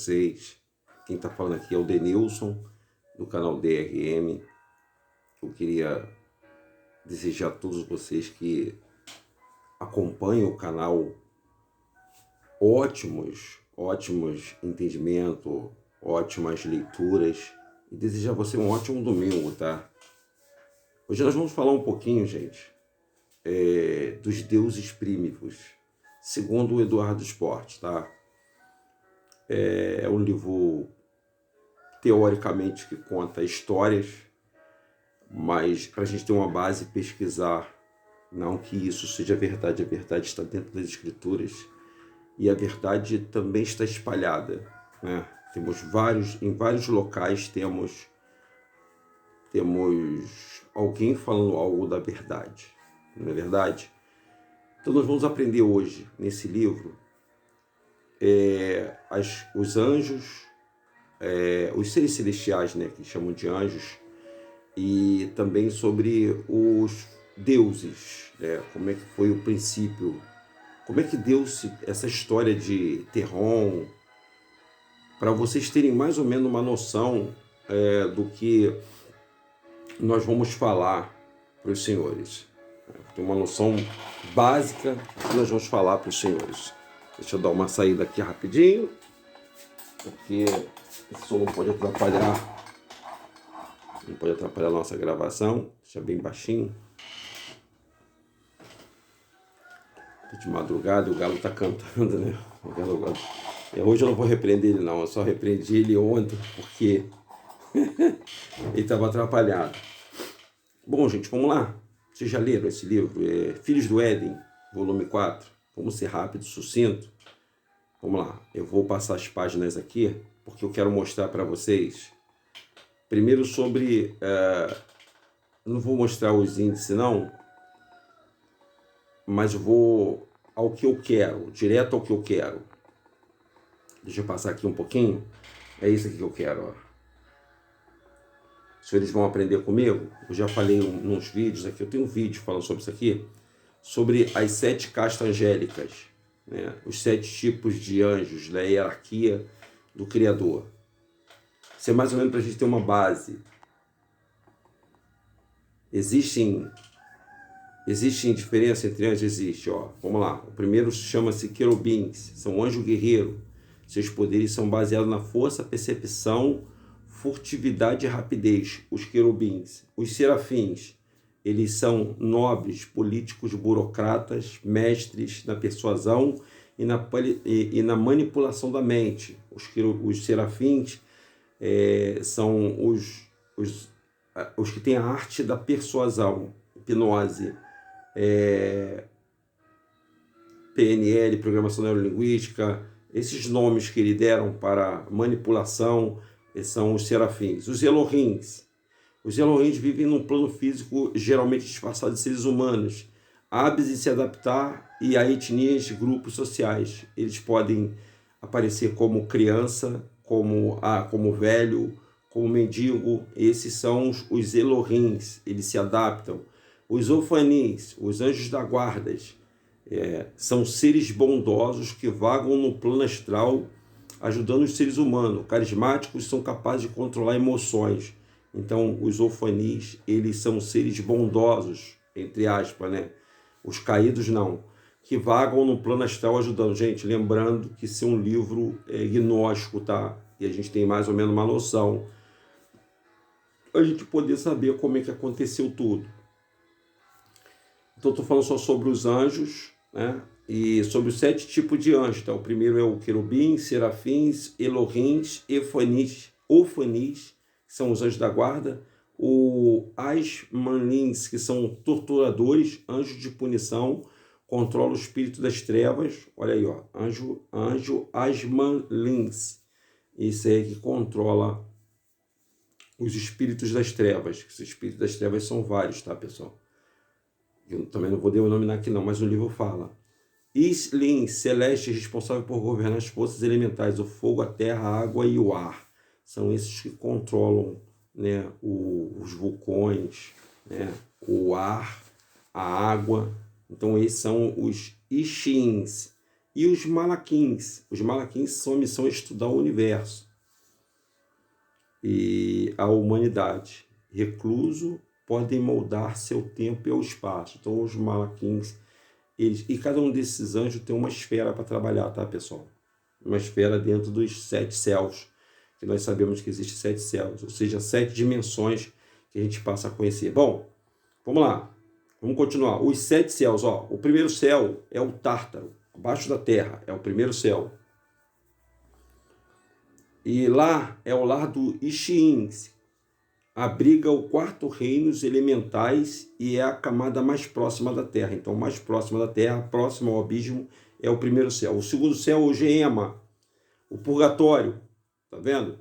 vocês. Quem está falando aqui é o Denilson, do canal DRM. Eu queria desejar a todos vocês que acompanhem o canal ótimos entendimentos, ótimas leituras, e desejar a você um ótimo domingo, tá? Hoje nós vamos falar um pouquinho, gente, dos deuses primivos, segundo o Eduardo Sport, tá? É um livro, teoricamente, que conta histórias, mas para a gente ter uma base pesquisar, não que isso seja verdade, a verdade está dentro das escrituras e a verdade também está espalhada, né? Em vários locais temos alguém falando algo da verdade, não é verdade? Então nós vamos aprender hoje, nesse livro, os anjos, os seres celestiais, né, que chamam de anjos, e também sobre os deuses, né, como é que foi o princípio, como é que deu-se essa história de Terron, para vocês terem mais ou menos uma noção do que nós vamos falar para os senhores. Tem uma noção básica que nós vamos falar para os senhores. Deixa eu dar uma saída aqui rapidinho, porque esse som não pode atrapalhar a nossa gravação. Deixa bem baixinho. De madrugada o galo tá cantando, né? Hoje eu não vou repreender ele não, eu só repreendi ele ontem porque ele estava atrapalhado. Bom, gente, vamos lá. Vocês já leram esse livro? Filhos do Éden, volume 4. Vamos ser rápido, sucinto. Vamos lá. Eu vou passar as páginas aqui, porque eu quero mostrar para vocês. Primeiro sobre... não vou mostrar os índices, não. Mas vou ao que eu quero, direto ao que eu quero. Deixa eu passar aqui um pouquinho. É isso aqui que eu quero, ó. Os senhores vão aprender comigo. Eu já falei nos vídeos aqui, eu tenho um vídeo falando sobre isso aqui, sobre as 7 castas angélicas, né? Os 7 tipos de anjos, da hierarquia do Criador. Isso é mais ou menos para a gente ter uma base. Existem diferença entre anjos? Existe, ó. Vamos lá. O primeiro chama-se querubins, são anjo guerreiro. Seus poderes são baseados na força, percepção, furtividade e rapidez, os querubins. Os serafins, eles são nobres, políticos, burocratas, mestres na persuasão e na manipulação da mente. Os serafins são os que têm a arte da persuasão, hipnose, PNL, programação neurolinguística, esses nomes que lhe deram para manipulação, são os serafins. Os Elohims vivem num plano físico geralmente disfarçado de seres humanos, hábeis em se adaptar e a etnias, grupos sociais. Eles podem aparecer como criança, como velho, como mendigo. Esses são os Elohims, eles se adaptam. Os Ofanis, os anjos da guarda, são seres bondosos que vagam no plano astral, ajudando os seres humanos. Carismáticos, são capazes de controlar emoções. Então, os Ofanis, eles são seres bondosos, entre aspas, né? Os caídos não, que vagam no plano astral ajudando. Gente, lembrando que isso é um livro gnóstico, tá? E a gente tem mais ou menos uma noção, a gente poder saber como é que aconteceu tudo. Então, estou falando só sobre os anjos, né? E sobre os 7 tipos de anjos. Então, o primeiro é o querubim, serafins, Elohims, Ofanis, que são os anjos da guarda. O Asmanlins, que são torturadores, anjos de punição, controla o espírito das trevas. Olha aí, ó, anjo Asmanlins. Esse aí que controla os espíritos das trevas. Os espíritos das trevas são vários, tá, pessoal? Eu também não vou denominar aqui não, mas o livro fala. Islin, celeste, responsável por governar as forças elementais, o fogo, a terra, a água e o ar. São esses que controlam, né, os vulcões, né, o ar, a água. Então, esses são os Ishins. e os malaquins. Os malaquins são a missão estudar o universo e a humanidade. Recluso, podem moldar seu tempo e ao espaço. Então, os malaquins, e cada um desses anjos tem uma esfera para trabalhar, tá, pessoal? Uma esfera dentro dos 7 céus, que nós sabemos que existem 7 céus, ou seja, 7 dimensões que a gente passa a conhecer. Bom, vamos lá, vamos continuar. Os 7 céus, ó, o primeiro céu é o Tártaro, abaixo da terra, é o primeiro céu. E lá é o lar do Ixiins, abriga o 4º reino, os elementais, e é a camada mais próxima da terra. Então, mais próxima da terra, próxima ao abismo, é o primeiro céu. O segundo céu é o Geema, o purgatório, tá vendo?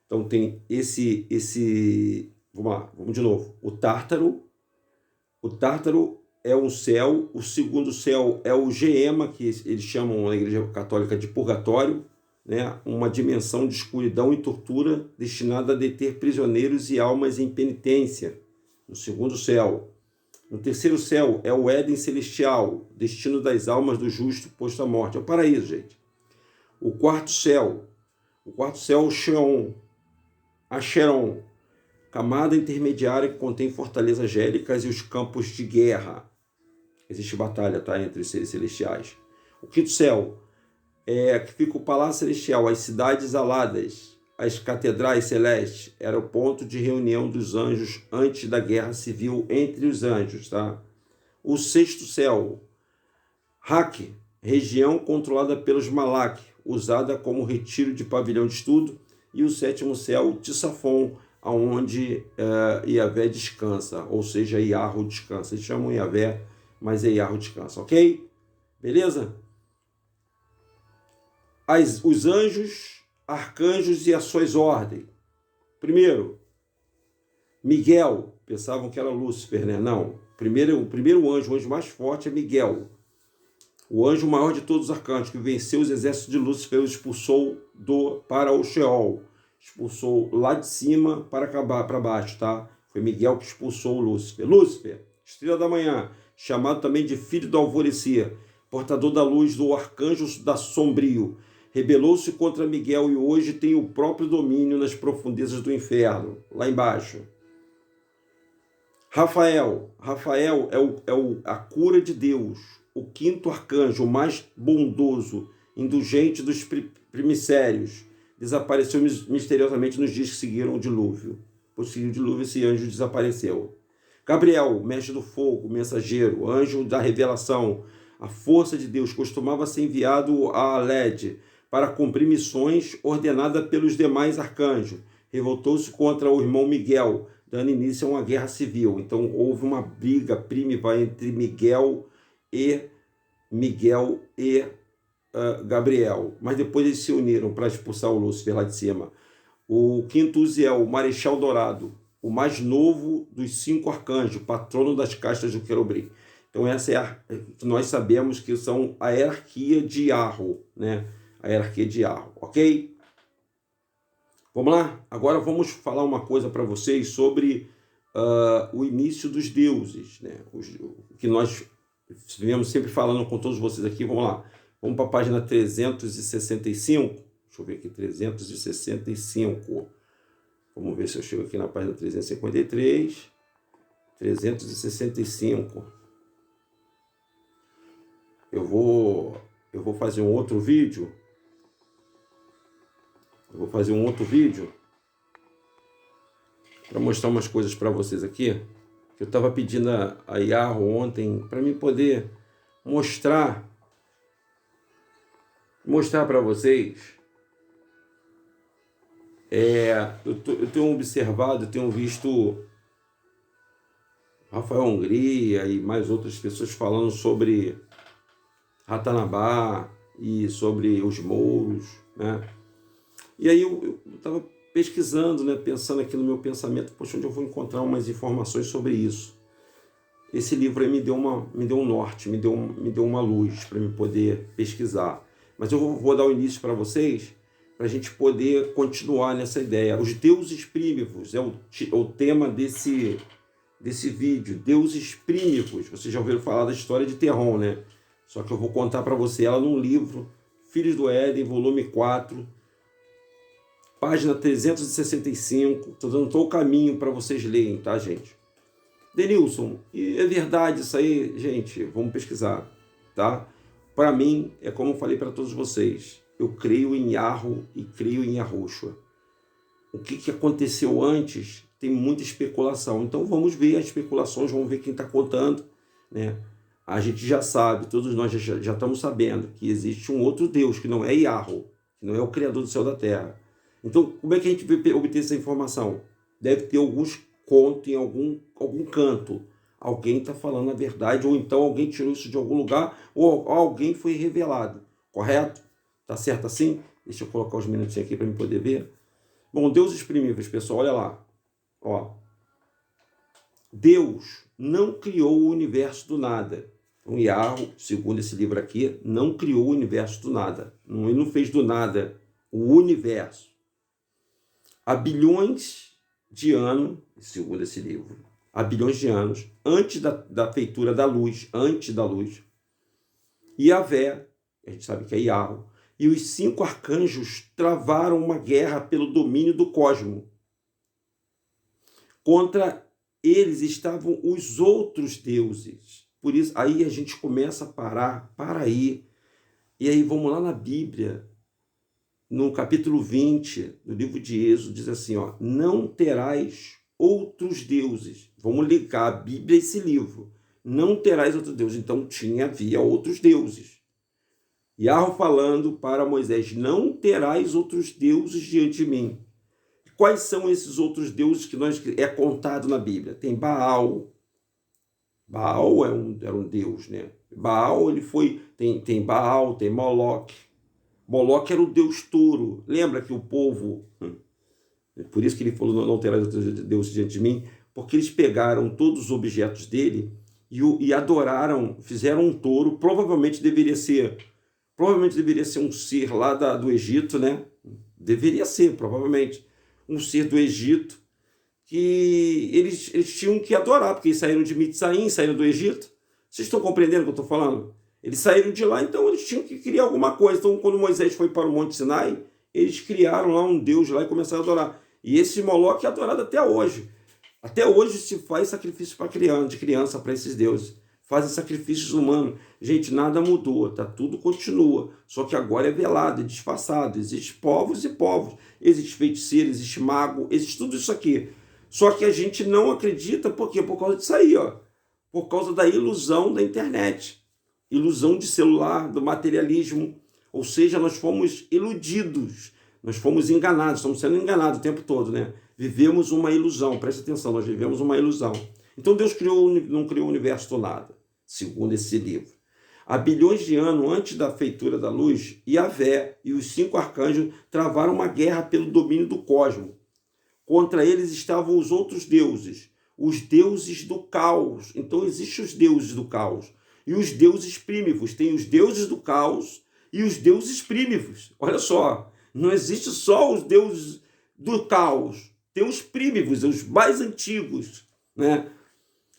Então tem esse, vamos lá, vamos de novo. O Tártaro é um céu. O segundo céu é o Geema, que eles chamam na Igreja Católica de purgatório, né? Uma dimensão de escuridão e tortura destinada a deter prisioneiros e almas em penitência. No segundo céu. No terceiro céu é o Éden celestial, destino das almas do justo posto à morte. É o paraíso, gente. O quarto céu é o Sheon, Acheron, camada intermediária que contém fortalezas angélicas e os campos de guerra. Existe batalha, tá, entre os seres celestiais. O quinto céu é que fica o palácio celestial, as cidades aladas, as catedrais celestes, era o ponto de reunião dos anjos antes da guerra civil entre os anjos, tá? O sexto céu, Hak, região controlada pelos Malak, usada como retiro de pavilhão de estudo. E o sétimo céu, Tissafon, aonde Iavé descansa, ou seja, Iarro descansa. Eles chamam Iavé, mas é Iarro descansa, ok? Beleza? Os anjos, arcanjos e as suas ordens. Primeiro, Miguel. Pensavam que era Lúcifer, né? Não. O primeiro anjo, o anjo mais forte é Miguel. O anjo maior de todos os arcanjos, que venceu os exércitos de Lúcifer, os expulsou para o Sheol. Expulsou lá de cima para baixo, tá? Foi Miguel que expulsou o Lúcifer. Lúcifer, estrela da manhã, chamado também de filho do alvorecer, portador da luz, do arcanjo da sombrio, rebelou-se contra Miguel e hoje tem o próprio domínio nas profundezas do inferno, lá embaixo. Rafael é a cura de Deus, o quinto arcanjo, o mais bondoso, indulgente dos primicérios, desapareceu misteriosamente nos dias que seguiram o dilúvio. Por seguir o dilúvio, esse anjo desapareceu. Gabriel, mestre do fogo, mensageiro, anjo da revelação, a força de Deus, costumava ser enviado a Aled para cumprir missões ordenadas pelos demais arcanjos. Revoltou-se contra o irmão Miguel, dando início a uma guerra civil. Então houve uma briga primitiva entre Miguel e Gabriel. Mas depois eles se uniram para expulsar o Lúcifer lá de cima. O quinto Uziel, o Marechal Dourado, o mais novo dos 5 arcanjos, patrono das castas do querubim. Então essa é a que nós sabemos que são a hierarquia de Iarro, né? A hierarquia de Iarro, ok? Vamos lá? Agora vamos falar uma coisa para vocês sobre o início dos deuses, né? Que nós viemos sempre falando com todos vocês aqui. Vamos lá. Vamos para a página 365. Deixa eu ver aqui, 365. Vamos ver se eu chego aqui na página 353. 365. Eu vou fazer um outro vídeo. Para mostrar umas coisas para vocês aqui. Eu estava pedindo a Iarro ontem para mim poder mostrar para vocês. Eu tenho observado, eu tenho visto Rafael Hungria e mais outras pessoas falando sobre Ratanabá e sobre os mouros, né? E aí eu estava pesquisando, né, pensando aqui no meu pensamento, poxa, onde eu vou encontrar umas informações sobre isso? Esse livro aí me deu um norte, me deu uma luz para eu poder pesquisar. Mas eu vou dar o início para vocês, para a gente poder continuar nessa ideia. Os deuses primívos é o tema desse vídeo. Deuses primívos. Vocês já ouviram falar da história de Terron, né? Só que eu vou contar para você ela num livro, Filhos do Éden, volume 4, página 365. Estou dando todo o caminho para vocês lerem, tá, gente? Denilson, e é verdade isso aí, gente? Vamos pesquisar, tá? Para mim, é como eu falei para todos vocês, eu creio em Yahweh e creio em Yahushua. O que aconteceu antes tem muita especulação. Então vamos ver as especulações, vamos ver quem está contando, né? A gente já sabe, todos nós já estamos sabendo que existe um outro Deus que não é Yahweh, que não é o Criador do céu e da terra. Então, como é que a gente vai obter essa informação? Deve ter alguns contos em algum canto. Alguém está falando a verdade, ou então alguém tirou isso de algum lugar, ou alguém foi revelado. Correto? Tá certo assim? Deixa eu colocar os minutinhos aqui para me poder ver. Bom, deuses primíveros, pessoal, olha lá. Ó. Deus não criou o universo do nada. Então, Yahweh, segundo esse livro aqui, não criou o universo do nada. Ele não fez do nada o universo. Há bilhões de anos, segundo esse livro, há bilhões de anos, antes da feitura da luz, Yahvé, a gente sabe que é Yahweh, e os 5 arcanjos travaram uma guerra pelo domínio do cosmos. Contra eles estavam os outros deuses. Por isso, aí a gente começa a parar, para aí. E aí vamos lá na Bíblia, no capítulo 20 do livro de Êxodo, diz assim, ó, não terás outros deuses. Vamos ligar a Bíblia a esse livro. Não terás outros deuses. Então havia outros deuses. Yahweh falando para Moisés, não terás outros deuses diante de mim. Quais são esses outros deuses que é contado na Bíblia? Tem Baal. Baal era um deus, né? Baal, tem Baal, tem Moloque. Moloque era o deus touro. Lembra que o povo, por isso que ele falou, não terás outros deuses diante de mim, porque eles pegaram todos os objetos dele e adoraram, fizeram um touro, provavelmente deveria ser um ser lá do Egito, né? Deveria ser, provavelmente, um ser do Egito, que eles tinham que adorar, porque eles saíram de Mitzraim, saíram do Egito. Vocês estão compreendendo o que eu estou falando? Eles saíram de lá, então eles tinham que criar alguma coisa. Então, quando Moisés foi para o Monte Sinai, eles criaram lá um Deus lá e começaram a adorar. E esse Moloque é adorado até hoje. Até hoje se faz sacrifício de criança para esses deuses. Fazem sacrifícios humanos. Gente, nada mudou, tá? Tudo continua. Só que agora é velado, é disfarçado. Existem povos e povos. Existe feiticeiro, existe mago, existe tudo isso aqui. Só que a gente não acredita, por quê? Por causa disso aí, ó. Por causa da ilusão da internet. Ilusão de celular, do materialismo. Ou seja, nós fomos iludidos. Nós fomos enganados, estamos sendo enganados o tempo todo, né? Vivemos uma ilusão, presta atenção, nós vivemos uma ilusão. Então Deus não criou o universo do nada, segundo esse livro. Há bilhões de anos antes da feitura da luz, Yahvé e os 5 arcanjos travaram uma guerra pelo domínio do cosmos. Contra eles estavam os outros deuses, os deuses do caos. Então existem os deuses do caos. E os deuses primívos. Tem os deuses do caos e os deuses primívos. Olha só, não existe só os deuses do caos. Tem os primívos, os mais antigos, né?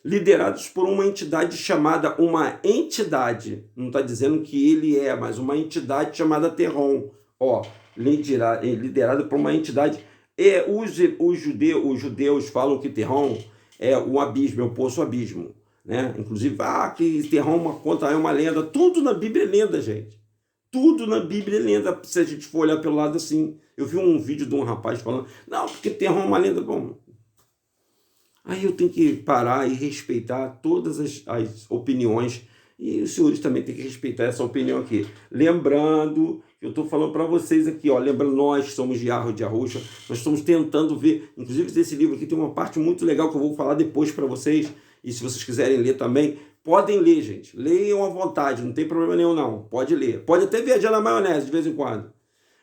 Liderados por uma entidade chamada, não está dizendo que ele é, mas uma entidade chamada Terron. Ó, liderado por uma entidade. Os judeus falam que Terron é um abismo, é um poço abismo, né? Inclusive, que Terron é uma lenda. Tudo na Bíblia é lenda, gente. Tudo na Bíblia é lenda, se a gente for olhar pelo lado assim. Eu vi um vídeo de um rapaz falando, não, porque Terron é uma lenda. Bom, aí eu tenho que parar e respeitar todas as opiniões, e os senhores também têm que respeitar essa opinião aqui. Lembrando, eu estou falando para vocês aqui, ó, lembrando, nós que somos de Yahweh, de Yahushua, nós estamos tentando ver, inclusive desse livro aqui tem uma parte muito legal que eu vou falar depois para vocês, e se vocês quiserem ler também, podem ler, gente, leiam à vontade, não tem problema nenhum não, pode ler, pode até viajar na maionese de vez em quando,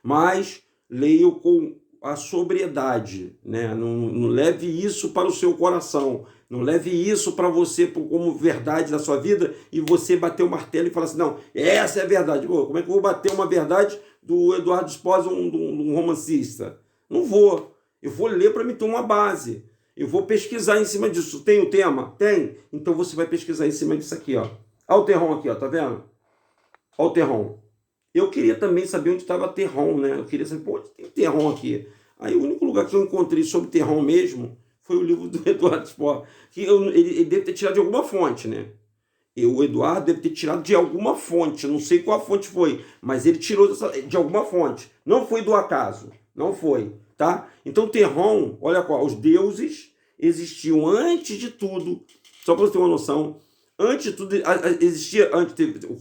mas leiam com a sobriedade, né? Não leve isso para o seu coração, não leve isso para você como verdade da sua vida e você bater o martelo e falar assim, não, essa é a verdade. Pô, como é que eu vou bater uma verdade do Eduardo Sposa, um romancista? Não vou. Eu vou ler para me ter uma base. Eu vou pesquisar em cima disso. Tem o tema? Tem. Então você vai pesquisar em cima disso aqui, ó. Olha o terrão aqui, ó, tá vendo? Olha o Terron. Eu queria também saber onde estava Terron, né? Eu queria saber, pô, onde tem Terron aqui? Aí o único lugar que eu encontrei sobre Terron mesmo foi o livro do Eduardo Spohr, que ele deve ter tirado de alguma fonte, né? E o Eduardo deve ter tirado de alguma fonte, não sei qual a fonte foi, mas ele tirou de alguma fonte. Não foi do acaso, não foi, tá? Então Terron, olha qual, os deuses existiam antes de tudo, só para você ter uma noção, antes de tudo, existia, antes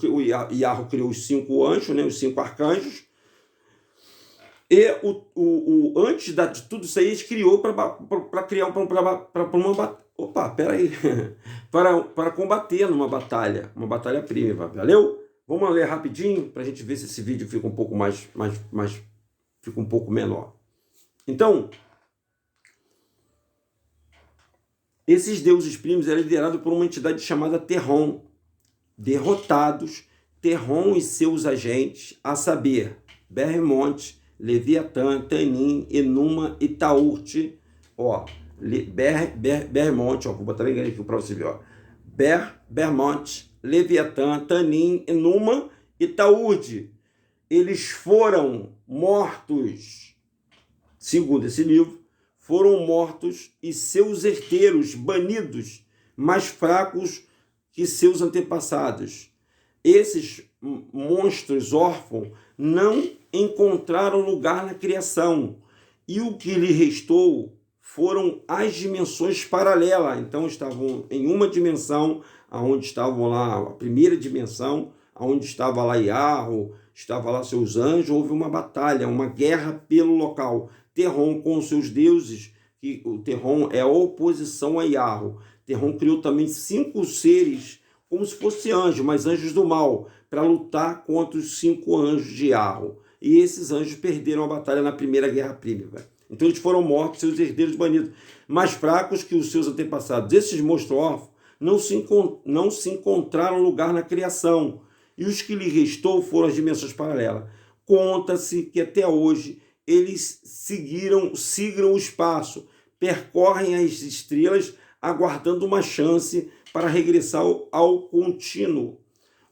o Iarro criou os 5 anjos, né, os 5 arcanjos, e antes de tudo isso aí, ele criou para criar uma batalha. Opa, peraí. para combater numa batalha primitiva. Valeu? Vamos ler rapidinho para a gente ver se esse vídeo fica um pouco fica um pouco menor. Então, esses deuses primos eram liderados por uma entidade chamada Terron. Derrotados, Terron e seus agentes, a saber, Behemoth, Leviatã, Tanin, Enuma e Taurt, ó, Behemoth, ó, vou botar bem grande aqui para você ver, ó, Behemoth, Leviatã, Tanin, Enuma e Taurt, eles foram mortos, segundo esse livro, foram mortos e seus herdeiros banidos, mais fracos que seus antepassados. Esses monstros órfãos não encontraram lugar na criação, e o que lhe restou foram as dimensões paralelas. Então estavam em uma dimensão, aonde estavam lá a primeira dimensão, aonde estava lá Iarro, estava lá seus anjos, houve uma batalha, uma guerra pelo local. Terron com seus deuses, que o Terron é a oposição a Iarro. Terron criou também 5 seres, como se fossem anjos, mas anjos do mal, para lutar contra os 5 anjos de Iarro. E esses anjos perderam a batalha na primeira guerra primitiva. Então eles foram mortos, seus herdeiros banidos, mais fracos que os seus antepassados. Esses monstros órfãos não se encontraram lugar na criação, e os que lhe restou foram as dimensões paralelas. Conta-se que até hoje eles sigam o espaço, percorrem as estrelas, aguardando uma chance para regressar ao contínuo.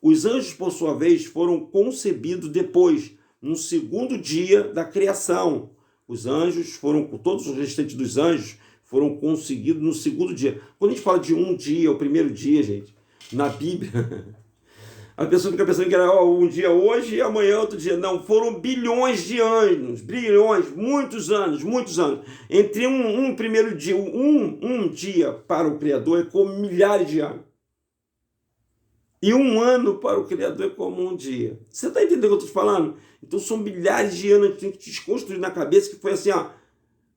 Os anjos, por sua vez, foram concebidos depois, no segundo dia da criação. Os anjos foram, todos os restantes dos anjos, foram conseguidos no segundo dia. Quando a gente fala de um dia, o primeiro dia, gente, na Bíblia, a pessoa fica pensando que era um dia hoje e amanhã outro dia. Não, foram bilhões de anos, bilhões, muitos anos. Entre um primeiro dia, um dia para o Criador é como milhares de anos. E um ano para o Criador é como um dia. Você está entendendo o que eu estou te falando? Então são milhares de anos que tem que te desconstruir na cabeça que foi assim, ó.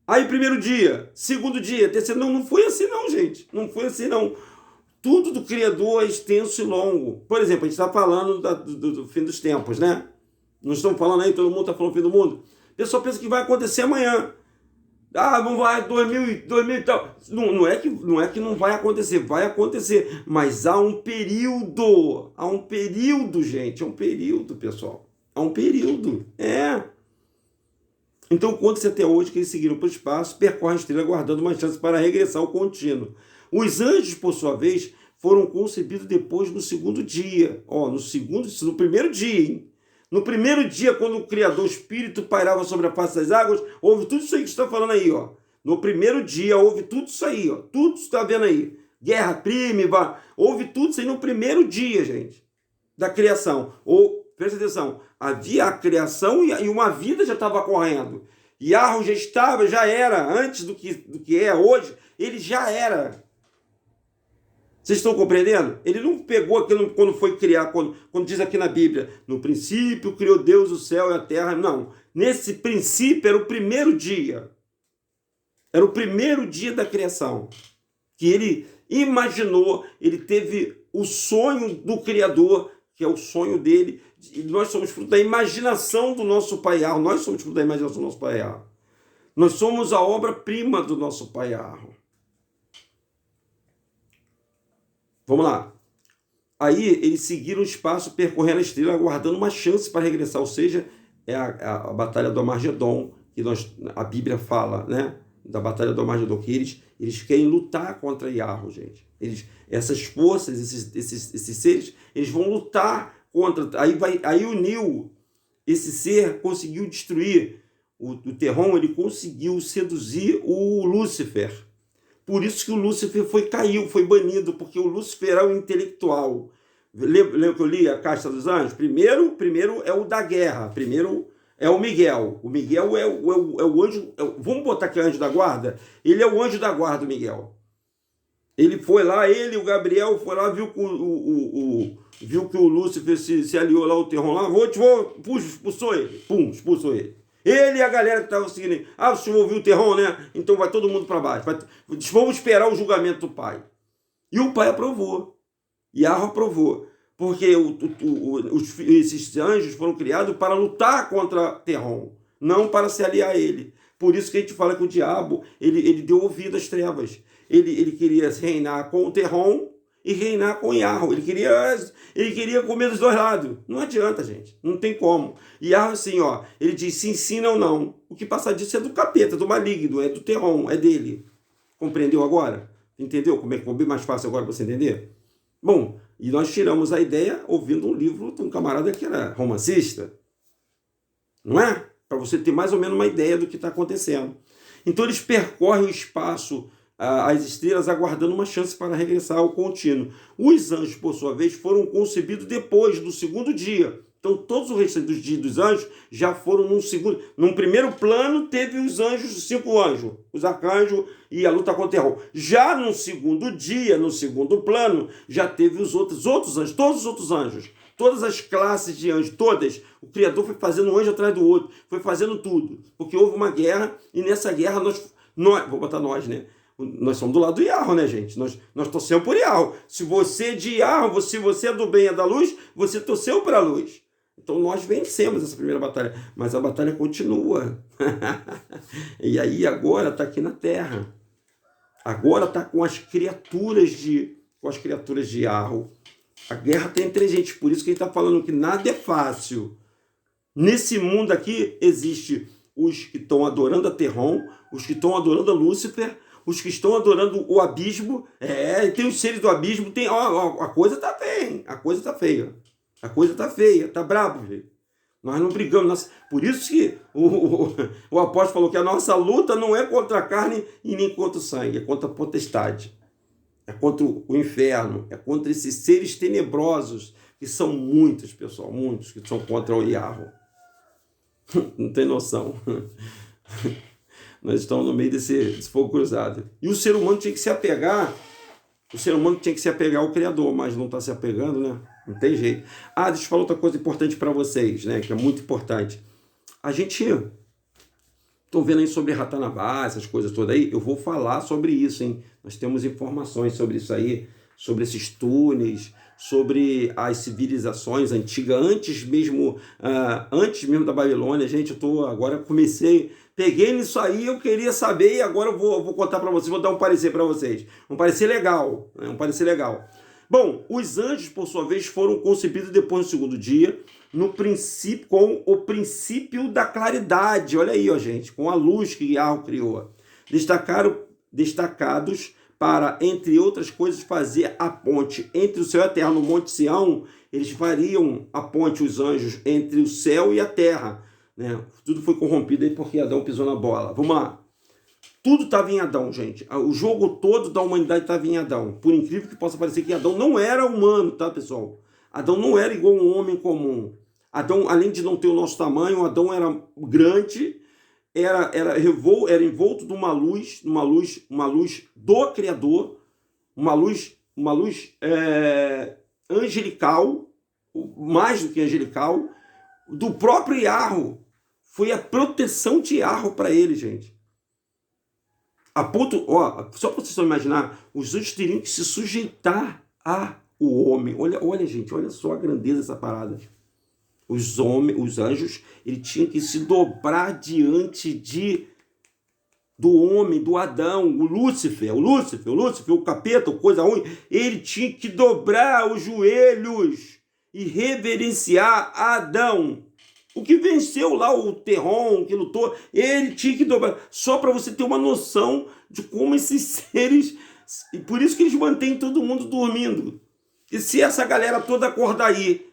Aí primeiro dia, segundo dia, terceiro. Não foi assim não, gente. Não foi assim não. Tudo do Criador é extenso e longo. Por exemplo, a gente está falando do fim dos tempos, né? Não estamos falando aí, todo mundo está falando do fim do mundo. O pessoal pensa que vai acontecer amanhã. Ah, não vai, 2000 e tal. Não é que não vai acontecer. Mas há um período, gente. É um período, pessoal. Há um período, Então, conta-se até hoje que eles seguiram para o espaço, percorrem a estrela, aguardando uma chance para regressar ao contínuo. Os anjos, por sua vez, foram concebidos depois no segundo dia. No primeiro dia, hein? No primeiro dia, quando o Criador, o Espírito, pairava sobre a face das águas, houve tudo isso aí que você está falando aí, ó. No primeiro dia, houve tudo isso aí, ó. Tudo que você está vendo aí. Guerra primitiva, houve tudo isso aí no primeiro dia, gente, da criação. Presta atenção, havia a criação e uma vida já estava correndo. Iarro já era, antes do que é hoje, ele já era. Vocês estão compreendendo? Ele não pegou aquilo quando foi criar, quando diz aqui na Bíblia, no princípio criou Deus o céu e a terra. Não, nesse princípio era o primeiro dia. Era o primeiro dia da criação. Que ele imaginou, ele teve o sonho do Criador, que é o sonho dele. E nós somos fruto da imaginação do nosso Pai Iarro. Nós somos fruto da imaginação do nosso Pai Iarro. Nós somos a obra-prima do nosso Pai Iarro. Vamos lá. Aí eles seguiram o espaço, percorrendo a estrela, aguardando uma chance para regressar. Ou seja, é a batalha do Armagedon, que a Bíblia fala, né? Da batalha do Armagedon, que eles querem lutar contra Iarro, gente. Essas forças, esses seres, eles vão lutar contra. Aí uniu, esse ser conseguiu destruir o Terron, ele conseguiu seduzir o Lúcifer. Por isso que o Lúcifer caiu, foi banido, porque o Lúcifer é o intelectual. Lembra que eu li a Casta dos Anjos? Primeiro é o da guerra, primeiro é o Miguel. O Miguel é o anjo, vamos botar que é anjo da guarda? Ele é o anjo da guarda, o Miguel. Ele foi lá, o Gabriel foi lá, viu que o Lúcifer se aliou lá, o Terron lá, expulsou ele. Pum, expulsou ele. Ele e a galera que estava seguindo ele. Ah, você ouviu o Terron, né? Então vai todo mundo para baixo. Vamos esperar o julgamento do pai. E o pai aprovou. Yahweh aprovou. Porque esses anjos foram criados para lutar contra Terron, não para se aliar a ele. Por isso que a gente fala que o diabo, ele deu ouvido às trevas. Ele queria reinar com o Terron e reinar com Yahweh. Ele queria comer dos dois lados. Não adianta, gente. Não tem como. Yahweh, assim, ó, ele diz se ensina ou não. O que passa disso é do capeta, do maligno, é do Terron, é dele. Compreendeu agora? Entendeu como é que foi bem mais fácil agora para você entender? Bom, e nós tiramos a ideia ouvindo um livro de um camarada que era romancista. Não é? Para você ter mais ou menos uma ideia do que está acontecendo. Então eles percorrem o espaço, as estrelas, aguardando uma chance para regressar ao contínuo. Os anjos, por sua vez, foram concebidos depois do segundo dia. Então todos os restantes dos dias dos anjos já foram num segundo. Num primeiro plano teve os anjos, os 5 anjos, os arcanjos e a luta contra o Terron. Já no segundo dia, no segundo plano, já teve os outros anjos, todos os outros anjos. Todas as classes de anjos, todas, o Criador foi fazendo um anjo atrás do outro, foi fazendo tudo, porque houve uma guerra, e nessa guerra nós vou botar nós, né? Nós somos do lado do Yahweh, né, gente? Nós torcemos por Yahweh. Se você é de Yahweh, se você é do bem e é da luz, você torceu para a luz. Então nós vencemos essa primeira batalha, mas a batalha continua. E aí agora está aqui na Terra. Agora está com as criaturas de Yahweh. A guerra tem entre gente, por isso que ele está falando que nada é fácil. Nesse mundo aqui existe os que estão adorando a Terron, os que estão adorando a Lúcifer, os que estão adorando o abismo, tem os seres do abismo, a coisa está feia, a coisa está feia. A coisa está feia, está brabo, gente. Nós não brigamos. Por isso que o apóstolo falou que a nossa luta não é contra a carne e nem contra o sangue, é contra a potestade. É contra o inferno, é contra esses seres tenebrosos, que são muitos, pessoal, muitos, que são contra o Yahweh. Não tem noção. Nós estamos no meio desse fogo cruzado. E o ser humano tinha que se apegar, ao Criador, mas não está se apegando, né? Não tem jeito. Deixa eu falar outra coisa importante para vocês, né? Que é muito importante. A gente... Estou vendo aí sobre Ratanabá, essas coisas todas aí. Eu vou falar sobre isso, hein? Nós temos informações sobre isso aí, sobre esses túneis, sobre as civilizações antigas, antes mesmo da Babilônia. Gente, peguei nisso aí, eu queria saber e agora eu vou contar para vocês, vou dar um parecer para vocês. Um parecer legal, né? Um parecer legal. Bom, os anjos, por sua vez, foram concebidos depois do segundo dia, com o princípio da claridade. Olha aí, ó, gente, com a luz que Yahweh criou. Destacados para, entre outras coisas, fazer a ponte entre o céu e a terra. No Monte Sião, eles fariam a ponte, os anjos, entre o céu e a terra, né? Tudo foi corrompido aí porque Adão pisou na bola. Vamos lá. Tudo estava em Adão, gente. O jogo todo da humanidade estava em Adão. Por incrível que possa parecer que Adão não era humano, tá, pessoal? Adão não era igual a um homem comum. Adão, além de não ter o nosso tamanho, Adão era grande, era envolto de uma luz do Criador, uma luz angelical, mais do que angelical, do próprio Yahweh. Foi a proteção de Yahweh para ele, gente. A ponto, só para vocês imaginar, os anjos teriam que se sujeitar ao homem. Olha, gente, olha só a grandeza dessa parada. Os anjos, ele tinha que se dobrar diante do homem, do Adão, o Lúcifer, o capeta, coisa ruim. Ele tinha que dobrar os joelhos e reverenciar Adão. O que venceu lá o Terron, que lutou, ele tinha que dobrar. Só para você ter uma noção de como esses seres... E por isso que eles mantêm todo mundo dormindo. E se essa galera toda acordar aí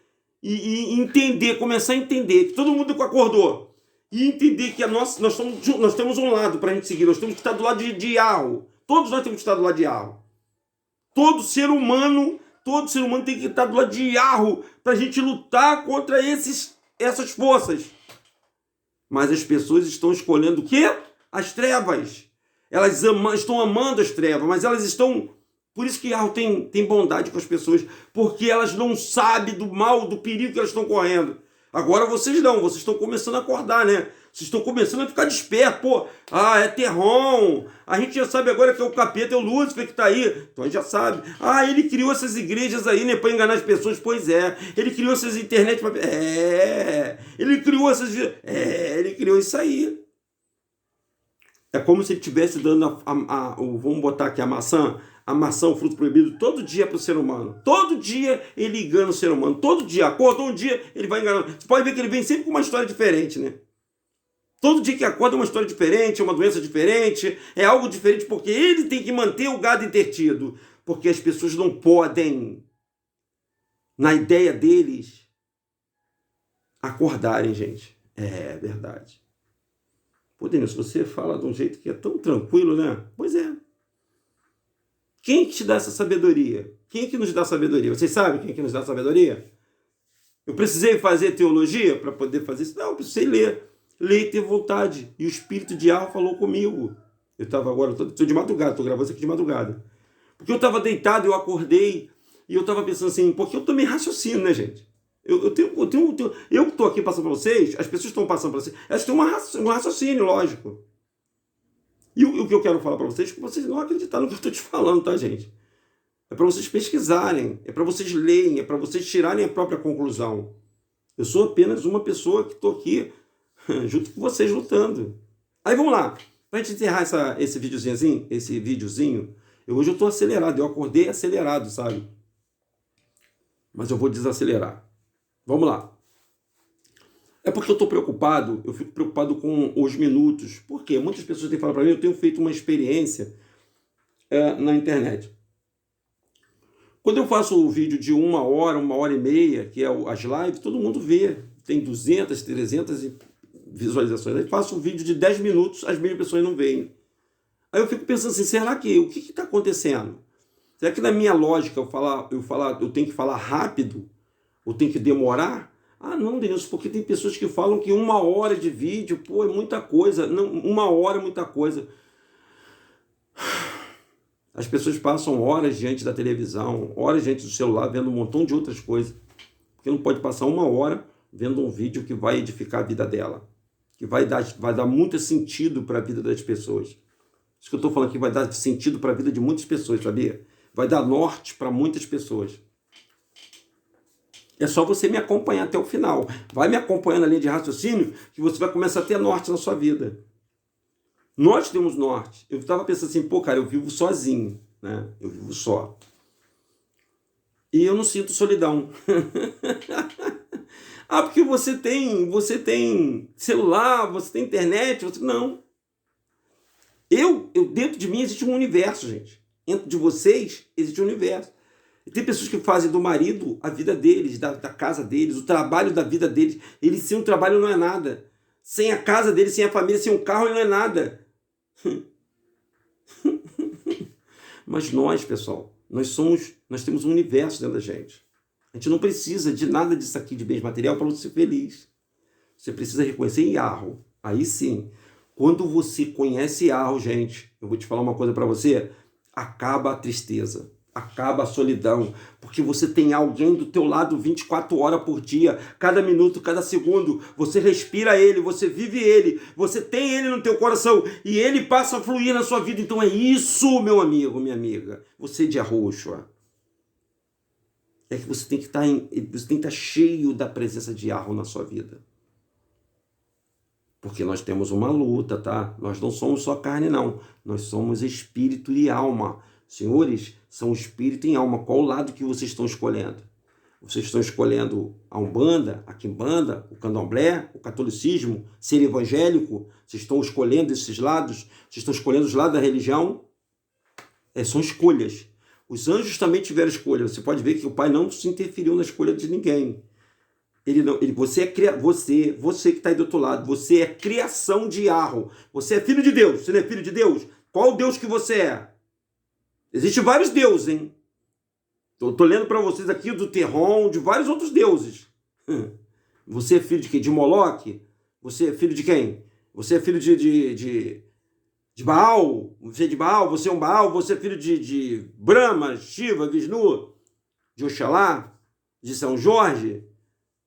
e entender, começar a entender que todo mundo acordou e entender que nós temos um lado para a gente seguir, nós temos que estar do lado de Yahweh. Todos nós temos que estar do lado de Yahweh. Todo ser humano tem que estar do lado de Yahweh para a gente lutar contra essas forças. Mas as pessoas estão escolhendo o quê? As trevas. Elas estão amando as trevas, mas elas estão... Por isso que Yahweh tem bondade com as pessoas, porque elas não sabem do mal, do perigo que elas estão correndo. Agora vocês não, vocês estão começando a acordar, né? Vocês estão começando a ficar despertos. Pô, é Terron. A gente já sabe agora que é o capeta, é o Lúcifer que está aí. Então a gente já sabe. Ele criou essas igrejas aí, né, para enganar as pessoas. Pois é. Ele criou essas internet para... Ele criou essas... ele criou isso aí. É como se ele estivesse dando vamos botar aqui a maçã, o fruto proibido, todo dia para o ser humano. Todo dia ele engana o ser humano. Todo dia. Acordou um dia, ele vai enganando. Você pode ver que ele vem sempre com uma história diferente, né? Todo dia que acorda é uma história diferente, é uma doença diferente, é algo diferente, porque ele tem que manter o gado intertido. Porque as pessoas não podem, na ideia deles, acordarem, gente. É verdade. Pô, Denilson, você fala de um jeito que é tão tranquilo, né? Pois é. Quem que te dá essa sabedoria? Quem é que nos dá sabedoria? Vocês sabem quem é que nos dá sabedoria? Eu precisei fazer teologia para poder fazer isso? Não, eu precisei ler. Ler e ter vontade. E o Espírito de Yahweh falou comigo. Eu estava agora, estou de madrugada, estou gravando isso aqui de madrugada. Porque eu estava deitado, eu acordei, e eu estava pensando assim, porque eu também raciocino, né, gente? Eu que estou aqui passando para vocês, as pessoas estão passando para vocês, elas têm um raciocínio, lógico. E o que eu quero falar para vocês é que vocês não acreditarem no que eu estou te falando, tá, gente? É para vocês pesquisarem, é para vocês lerem, é para vocês tirarem a própria conclusão. Eu sou apenas uma pessoa que estou aqui junto com vocês lutando. Aí vamos lá. Para a gente encerrar esse videozinho, hoje eu estou acelerado. Eu acordei acelerado, sabe? Mas eu vou desacelerar. Vamos lá. É porque eu estou preocupado, eu fico preocupado com os minutos. Por quê? Muitas pessoas têm falado para mim, eu tenho feito uma experiência na internet. Quando eu faço o vídeo de 1 hora, 1h30, que é as lives, todo mundo vê. Tem 200, 300 visualizações. Aí faço um vídeo de 10 minutos, as mesmas pessoas não veem. Aí eu fico pensando assim, será que o que está acontecendo? Será que na minha lógica eu tenho que falar rápido? Ou tenho que demorar? Não, Denilson, porque tem pessoas que falam que 1 hora de vídeo, pô, é muita coisa. Não, 1 hora é muita coisa. As pessoas passam horas diante da televisão, horas diante do celular, vendo um montão de outras coisas. Porque não pode passar 1 hora vendo um vídeo que vai edificar a vida dela. Que vai dar muito sentido para a vida das pessoas. Isso que eu estou falando aqui vai dar sentido para a vida de muitas pessoas, sabia? Vai dar norte para muitas pessoas. É só você me acompanhar até o final. Vai me acompanhando na linha de raciocínio que você vai começar a ter norte na sua vida. Nós temos norte. Eu estava pensando assim, pô, cara, eu vivo sozinho, né? Eu vivo só. E eu não sinto solidão. Porque você tem celular, você tem internet, não. Eu dentro de mim existe um universo, gente. Dentro de vocês existe um universo. E tem pessoas que fazem do marido a vida deles, da casa deles, o trabalho da vida deles. Ele sem o trabalho não é nada. Sem a casa dele, sem a família, sem o carro, ele não é nada. Mas nós, pessoal, nós temos um universo dentro da gente. A gente não precisa de nada disso aqui de bens material para você ser feliz. Você precisa reconhecer Yahweh. Aí sim, quando você conhece Yahweh, gente, eu vou te falar uma coisa para você, acaba a tristeza. Acaba a solidão, porque você tem alguém do teu lado 24 horas por dia, cada minuto, cada segundo, você respira ele, você vive ele, você tem ele no teu coração e ele passa a fluir na sua vida. Então é isso, meu amigo, minha amiga, você de Yahushua. É que você tem que estar cheio da presença de Yahweh na sua vida. Porque nós temos uma luta, tá? Nós não somos só carne, não. Nós somos espírito e alma. Senhores, são espírito e alma. Qual o lado que vocês estão escolhendo? Vocês estão escolhendo a Umbanda, a Quimbanda, o Candomblé, o catolicismo, ser evangélico? Vocês estão escolhendo esses lados? Vocês estão escolhendo os lados da religião? São escolhas. Os anjos também tiveram escolha. Você pode ver que o Pai não se interferiu na escolha de ninguém. Você que está aí do outro lado, você é criação de Yahweh. Você é filho de Deus. Você não é filho de Deus? Qual o Deus que você é? Existem vários deuses, hein? Estou lendo para vocês aqui do Terron, de vários outros deuses. Você é filho de quem? De Moloque? Você é filho de quem? Você é filho de Baal? Você é de Baal? Você é um Baal? Você é filho de Brahma, Shiva, Vishnu, de Oxalá, de São Jorge?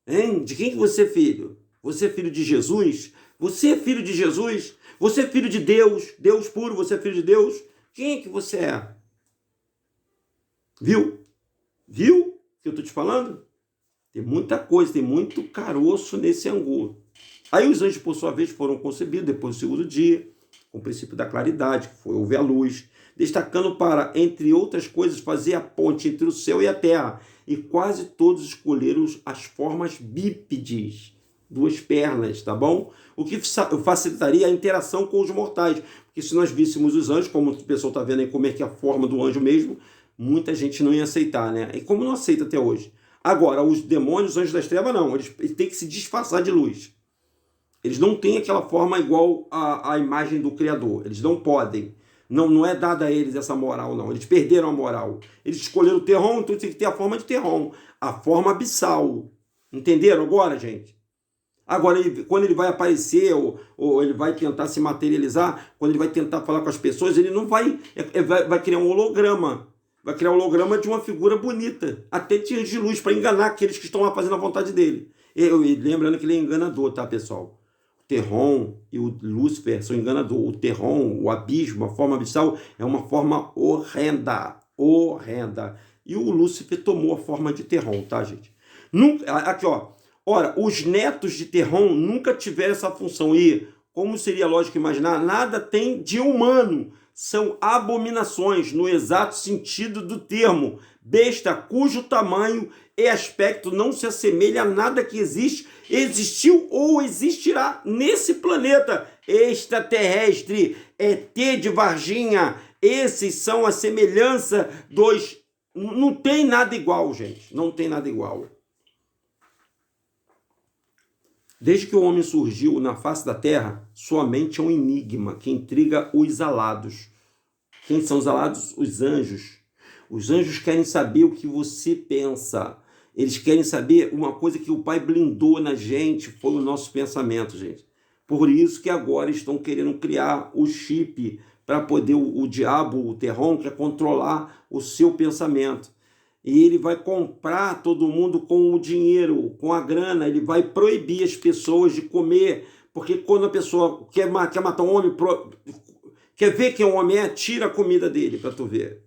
Hein? De quem que você é filho? Você é filho de Jesus? Você é filho de Jesus? Você é filho de Deus? Deus puro, você é filho de Deus? Quem é que você é? Viu? Viu o que eu estou te falando? Tem muita coisa, tem muito caroço nesse angu. Aí os anjos, por sua vez, foram concebidos depois do segundo dia, com o princípio da claridade, que foi houve a luz, destacando para, entre outras coisas, fazer a ponte entre o céu e a terra. E quase todos escolheram as formas bípedes, 2 pernas, tá bom? O que facilitaria a interação com os mortais. Porque se nós víssemos os anjos, como o pessoal está vendo aí como é que é a forma do anjo mesmo, muita gente não ia aceitar, né? E como não aceita até hoje? Agora, os demônios, os anjos das trevas, não. Eles têm que se disfarçar de luz. Eles não têm aquela forma igual à imagem do Criador. Eles não podem. Não é dada a eles essa moral, não. Eles perderam a moral. Eles escolheram o Terron, então tem que ter a forma de Terron. A forma abissal. Entenderam agora, gente? Agora, quando ele vai aparecer, ou ele vai tentar se materializar, quando ele vai tentar falar com as pessoas, ele não vai criar um holograma. Vai criar um holograma de uma figura bonita, até de anjo de luz, para enganar aqueles que estão lá fazendo a vontade dele. Lembrando que ele é enganador, tá, pessoal? O Terron e o Lúcifer são enganadores. O Terron, o abismo, a forma abissal, é uma forma horrenda. Horrenda. E o Lúcifer tomou a forma de Terron, tá, gente? Aqui, ó. Ora, os netos de Terron nunca tiveram essa função. E, como seria lógico imaginar, nada tem de humano. São abominações, no exato sentido do termo, besta cujo tamanho e aspecto não se assemelha a nada que existiu ou existirá nesse planeta extraterrestre, ET de Varginha. Esses são a semelhança dos... Não tem nada igual, gente, não tem nada igual. Desde que o homem surgiu na face da terra, sua mente é um enigma que intriga os alados. Quem são os alados? Os anjos. Os anjos querem saber o que você pensa. Eles querem saber uma coisa que o Pai blindou na gente, foi o nosso pensamento, gente. Por isso que agora estão querendo criar o chip para poder o diabo, o Terron, quer controlar o seu pensamento. E ele vai comprar todo mundo com o dinheiro, com a grana. Ele vai proibir as pessoas de comer, porque quando a pessoa quer matar um homem, quer ver quem o homem é, tira a comida dele para tu ver.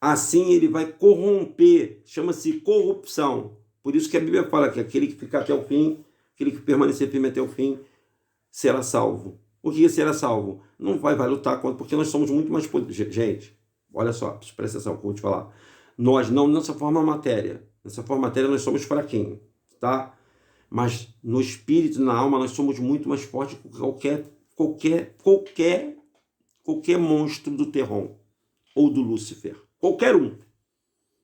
Assim ele vai corromper, chama-se corrupção. Por isso que a Bíblia fala que aquele que ficar até o fim, aquele que permanecer firme até o fim, será salvo. O que será salvo? Não vai lutar contra, porque nós somos muito mais poderosos. Gente, olha só, presta atenção que eu vou te falar. Nós não nessa forma matéria. Nessa forma matéria nós somos fraquinhos, tá? Mas no espírito, na alma, nós somos muito mais fortes que qualquer monstro do Terron ou do Lúcifer. Qualquer um.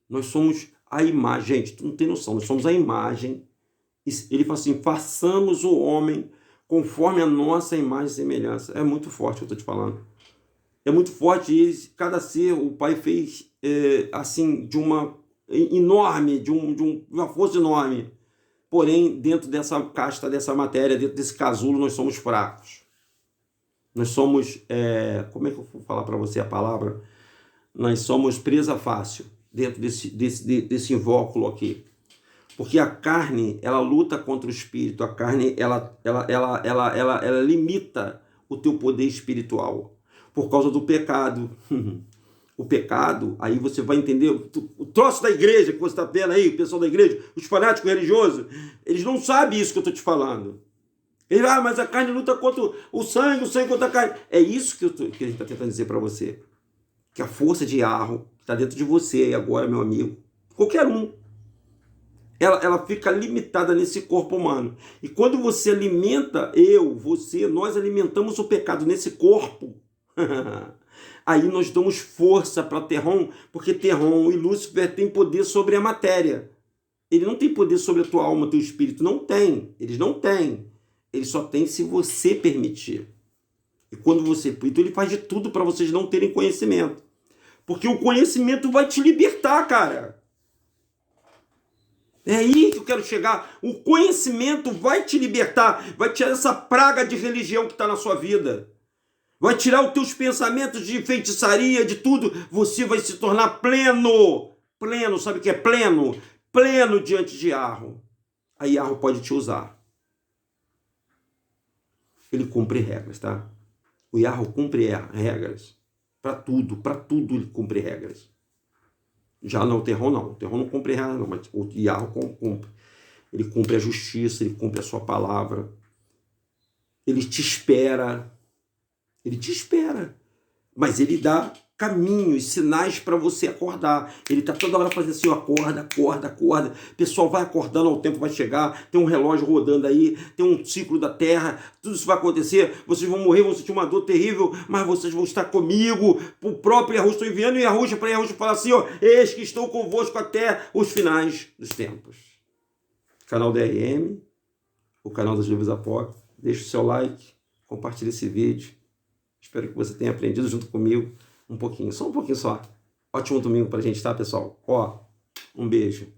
Nós somos a imagem. Gente, tu não tem noção. Nós somos a imagem. Ele fala assim, façamos o homem conforme a nossa imagem e semelhança. É muito forte o que eu estou te falando. É muito forte. E cada ser, o Pai fez assim, de uma enorme, de uma força enorme. Porém, dentro dessa casta, dessa matéria, dentro desse casulo, nós somos fracos. Nós somos, como é que eu vou falar para você a palavra? Nós somos presa fácil dentro desse invólucro aqui. Porque a carne, ela luta contra o espírito. A carne, ela limita o teu poder espiritual. Por causa do pecado. O pecado, aí você vai entender, o troço da igreja que você está vendo aí, o pessoal da igreja, os fanáticos religiosos, eles não sabem isso que eu estou te falando. Ele, mas a carne luta contra o sangue contra a carne. É isso que a gente está tentando dizer para você. Que a força de Yahweh que está dentro de você e agora, meu amigo, qualquer um, ela fica limitada nesse corpo humano. E quando você alimenta, nós alimentamos o pecado nesse corpo, aí nós damos força para Terron, porque Terron e Lúcifer têm poder sobre a matéria. Ele não tem poder sobre a tua alma, teu espírito. Não tem. Eles não têm. Ele só tem se você permitir. E quando você... Então ele faz de tudo para vocês não terem conhecimento. Porque o conhecimento vai te libertar, cara. É aí que eu quero chegar. O conhecimento vai te libertar. Vai tirar essa praga de religião que está na sua vida. Vai tirar os teus pensamentos de feitiçaria, de tudo. Você vai se tornar pleno. Pleno, sabe o que é pleno? Pleno diante de Yahweh. Aí Yahweh pode te usar. Ele cumpre regras, tá? O Yahweh cumpre regras. Para tudo ele cumpre regras. Já não, o Terron não. O Terron não cumpre regras, não, mas o Yahweh cumpre. Ele cumpre a justiça, ele cumpre a sua palavra. Ele te espera. Ele te espera. Mas ele dá caminhos, sinais para você acordar. Ele está toda hora fazendo assim, acorda, acorda, acorda. O pessoal vai acordando, o tempo vai chegar, tem um relógio rodando aí, tem um ciclo da Terra, tudo isso vai acontecer, vocês vão morrer, vão sentir uma dor terrível, mas vocês vão estar comigo. O próprio Yahushua estou enviando e Yahushua para Yahushua falar assim, ó, eis que estou convosco até os finais dos tempos. Canal DRM, o canal dos livros apócrifos. Deixa o seu like, compartilhe esse vídeo. Espero que você tenha aprendido junto comigo um pouquinho, só um pouquinho só. Ótimo domingo pra gente, tá, pessoal? Ó, um beijo.